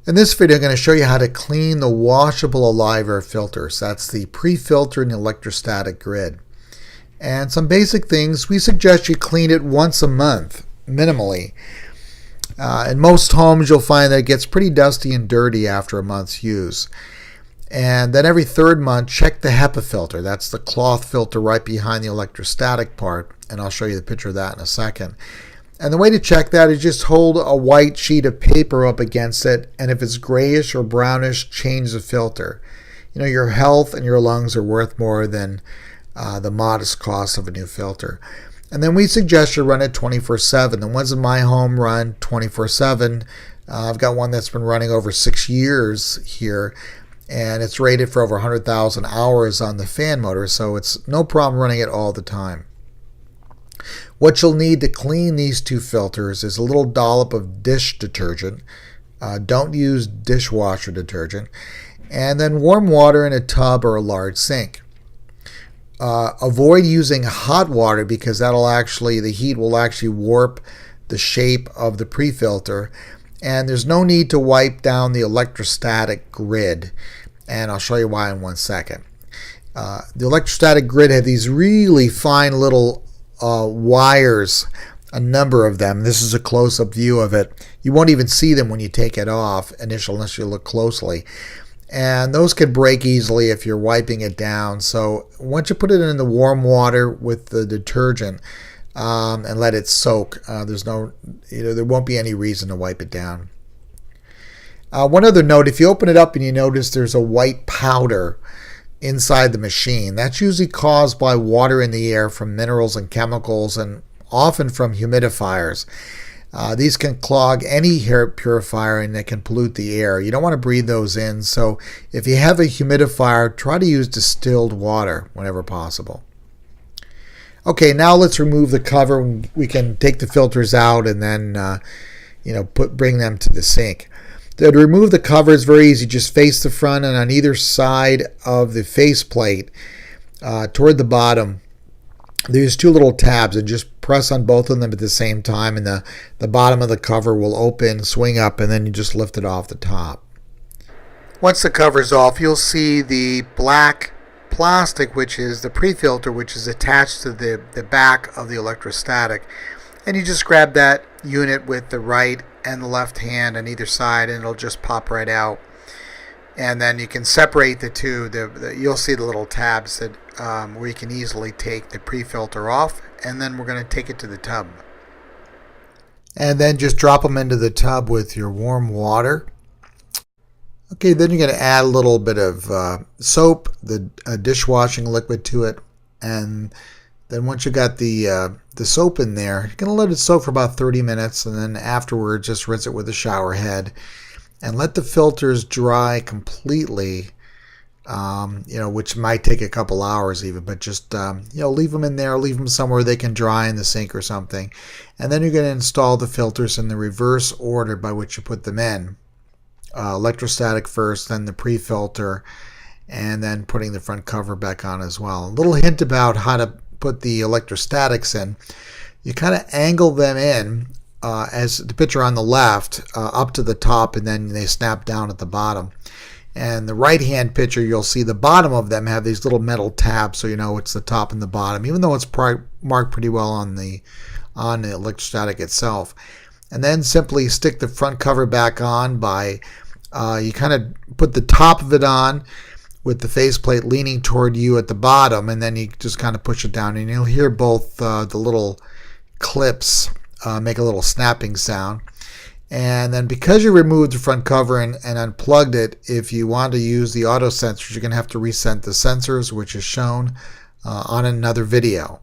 In this video, I'm going to show you how to clean the washable alive air filters. That's the pre-filter and the electrostatic grid. And some basic things, we suggest you clean it once a month, minimally. In most homes, you'll find that it gets pretty dusty and dirty after a month's use. And then every third month, check the HEPA filter. That's the cloth filter right behind the electrostatic part. And I'll show you the picture of that in a second. And the way to check that is just hold a white sheet of paper up against it, and if it's grayish or brownish, change the filter. You know, your health and your lungs are worth more than the modest cost of a new filter. And then we suggest you run it 24/7. The ones in my home run 24/7. I've got one that's been running over 6 years here, and it's rated for over 100,000 hours on the fan motor, so it's no problem running it all the time. What you'll need to clean these two filters is a little dollop of dish detergent. Don't use dishwasher detergent. And then warm water in a tub or a large sink. Avoid using hot water because the heat will actually warp the shape of the pre-filter. And there's no need to wipe down the electrostatic grid. And I'll show you why in 1 second. The electrostatic grid had these really fine little wires, a number of them. This is a close-up view of it. You won't even see them when you take it off initially unless you look closely. And those can break easily if you're wiping it down. So once you put it in the warm water with the detergent and let it soak, there won't be any reason to wipe it down. One other note, if you open it up and you notice there's a white powder inside the machine, that's usually caused by water in the air from minerals and chemicals and often from humidifiers. These can clog any air purifier and they can pollute the air. You don't want to breathe those in, so if you have a humidifier, try to use distilled water whenever possible. Okay, now let's remove the cover. We can take the filters out and then bring them to the sink. To remove the cover is very easy. Just face the front, and on either side of the faceplate toward the bottom, there's two little tabs, and just press on both of them at the same time, and the bottom of the cover will open, swing up, and then you just lift it off the top. Once the cover's off, you'll see the black plastic, which is the pre-filter, which is attached to the back of the electrostatic. And you just grab that unit with the right and the left hand on either side, and it'll just pop right out. And then you can separate the two. You'll see the little tabs that where you can easily take the pre-filter off, and then we're going to take it to the tub. And then just drop them into the tub with your warm water. Okay, then you're going to add a little bit of soap, the dishwashing liquid to it, and then once you got the soap in there, you're going to let it soak for about 30 minutes, and then afterwards just rinse it with a shower head and let the filters dry completely, which might take a couple hours even, but just leave them in there, leave them somewhere they can dry in the sink or something. And then you're going to install the filters in the reverse order by which you put them in. Electrostatic first, then the pre-filter, and then putting the front cover back on as well. A little hint about how to put the electrostatics in. You kind of angle them in as the picture on the left up to the top, and then they snap down at the bottom. And the right hand picture, you'll see the bottom of them have these little metal tabs, so you know it's the top and the bottom, even though it's marked pretty well on the electrostatic itself. And then simply stick the front cover back on by you kind of put the top of it on with the faceplate leaning toward you at the bottom, and then you just kind of push it down, and you'll hear both the little clips make a little snapping sound. And then because you removed the front cover and unplugged it, if you want to use the auto sensors, you're going to have to reset the sensors, which is shown on another video.